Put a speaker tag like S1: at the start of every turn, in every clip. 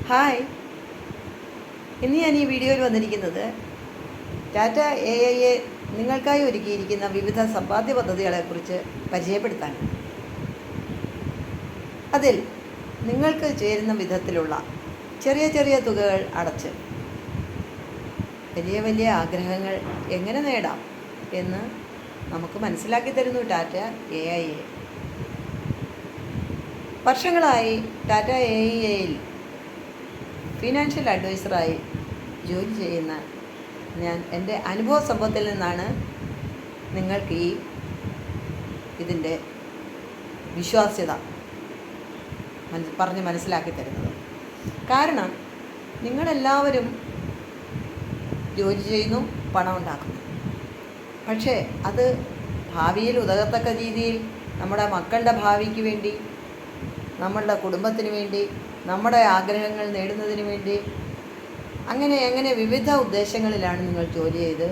S1: Hi, ഇന്ന് ഞാൻ ഈ വീഡിയോയിൽ വന്നിരിക്കുന്നത് ടാറ്റ AI നിങ്ങൾക്കായി ഒരുക്കിയിരിക്കുന്ന വിവിധ സമ്പാദ്യ പദ്ധതികളെക്കുറിച്ച് പരിചയപ്പെടുത്താനാണ്. അതിൽ നിങ്ങൾക്ക് ചേരുന്ന വിധത്തിലുള്ള ചെറിയ ചെറിയ തുകകൾ അടച്ച് വലിയ വലിയ ആഗ്രഹങ്ങൾ എങ്ങനെ നേടാം എന്ന് നമുക്ക് മനസ്സിലാക്കി തരുന്നു ടാറ്റ AI. വർഷങ്ങളായി ടാറ്റ AIയിൽ ഫിനാൻഷ്യൽ അഡ്വൈസറായി ജോലി ചെയ്യുന്ന ഞാൻ എൻ്റെ അനുഭവ സമ്പത്തിൽ നിന്നാണ് നിങ്ങൾക്ക് ഇതിൻ്റെ വിശ്വാസ്യത പറഞ്ഞ് മനസ്സിലാക്കി തരുന്നത്. കാരണം നിങ്ങളെല്ലാവരും ജോലി ചെയ്യുന്നു, പണം ഉണ്ടാക്കുന്നു. പക്ഷേ അത് ഭാവിയിൽ ഉതകത്തക്ക രീതിയിൽ നമ്മുടെ മക്കളുടെ ഭാവിക്ക് വേണ്ടി, നമ്മളുടെ കുടുംബത്തിന് വേണ്ടി, നമ്മുടെ ആഗ്രഹങ്ങൾ നേടുന്നതിന് വേണ്ടി അങ്ങനെ വിവിധ ഉദ്ദേശങ്ങളിലാണ് നിങ്ങൾ ജോലി ചെയ്ത്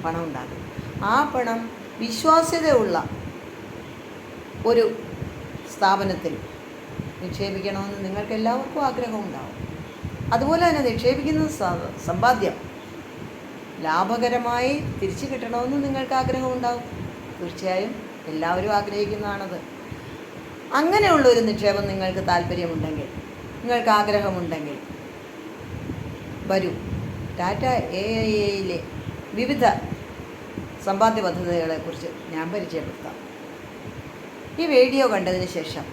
S1: പണം ഉണ്ടാക്കുന്നത്. ആ പണം വിശ്വാസ്യതയുള്ള ഒരു സ്ഥാപനത്തിൽ നിക്ഷേപിക്കണമെന്ന് നിങ്ങൾക്ക് എല്ലാവർക്കും ആഗ്രഹമുണ്ടാവും. അതുപോലെ തന്നെ നിക്ഷേപിക്കുന്ന സമ്പാദ്യം ലാഭകരമായി തിരിച്ചു കിട്ടണമെന്ന് നിങ്ങൾക്ക് ആഗ്രഹമുണ്ടാവും. തീർച്ചയായും എല്ലാവരും ആഗ്രഹിക്കുന്നതാണത്. അങ്ങനെയുള്ളൊരു നിക്ഷേപം നിങ്ങൾക്ക് താല്പര്യമുണ്ടെങ്കിൽ, നിങ്ങൾക്ക് ആഗ്രഹമുണ്ടെങ്കിൽ വരൂ, ടാറ്റ AIയിലെ വിവിധ സമ്പാദ്യ പദ്ധതികളെക്കുറിച്ച് ഞാൻ പരിചയപ്പെടുത്താം. ഈ വീഡിയോ കണ്ടതിന് ശേഷം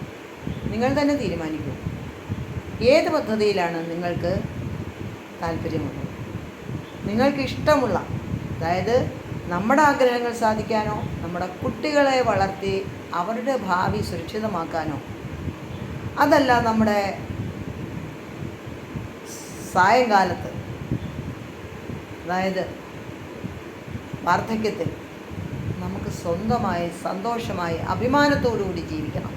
S1: നിങ്ങൾ തന്നെ തീരുമാനിക്കൂ ഏത് പദ്ധതിയിലാണ് നിങ്ങൾക്ക് താല്പര്യമുള്ളത്. നിങ്ങൾക്ക് ഇഷ്ടമുള്ള, അതായത് നമ്മുടെ ആഗ്രഹങ്ങൾ സാധിക്കാനോ, നമ്മുടെ കുട്ടികളെ വളർത്തി അവരുടെ ഭാവി സുരക്ഷിതമാക്കാനോ, അതല്ല നമ്മുടെ സായങ്കാലത്ത്, അതായത് വാർദ്ധക്യത്തിൽ നമുക്ക് സ്വന്തമായി സന്തോഷമായി അഭിമാനത്തോടുകൂടി ജീവിക്കണം,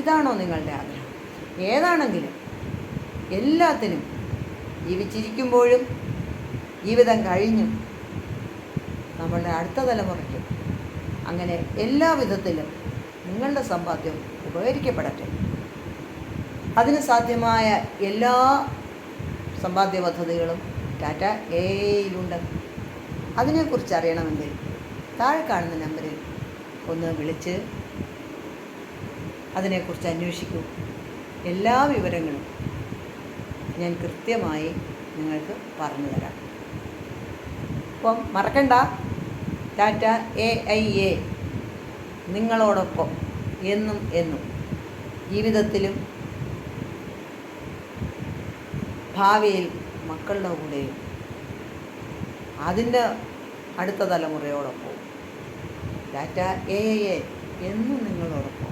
S1: ഇതാണോ നിങ്ങളുടെ ആഗ്രഹം? ഏതാണെങ്കിലും എല്ലാത്തിനും, ജീവിച്ചിരിക്കുമ്പോഴും ജീവിതം കഴിഞ്ഞും നമ്മളുടെ അടുത്ത തലമുറയ്ക്കും അങ്ങനെ എല്ലാ വിധത്തിലും നിങ്ങളുടെ സമ്പാദ്യം ഉപകരിക്കപ്പെടട്ടെ. അതിന് സാധ്യമായ എല്ലാ സമ്പാദ്യ പദ്ധതികളും ടാറ്റ AIയിലുണ്ട്. അതിനെക്കുറിച്ച് അറിയണമെങ്കിൽ താഴെ കാണുന്ന നമ്പറിൽ ഒന്ന് വിളിച്ച് അതിനെക്കുറിച്ച് അന്വേഷിക്കൂ. എല്ലാ വിവരങ്ങളും ഞാൻ കൃത്യമായി നിങ്ങൾക്ക് പറഞ്ഞു തരാം. അപ്പം മറക്കണ്ട, ടാറ്റ AIA നിങ്ങളോടൊപ്പം എന്നും ജീവിതത്തിലും ഭാവിയിൽ മക്കളുടെ കൂടെയും അതിൻ്റെ അടുത്ത തലമുറയോടൊപ്പം ടാറ്റ AIA എന്നും നിങ്ങളോടൊപ്പം.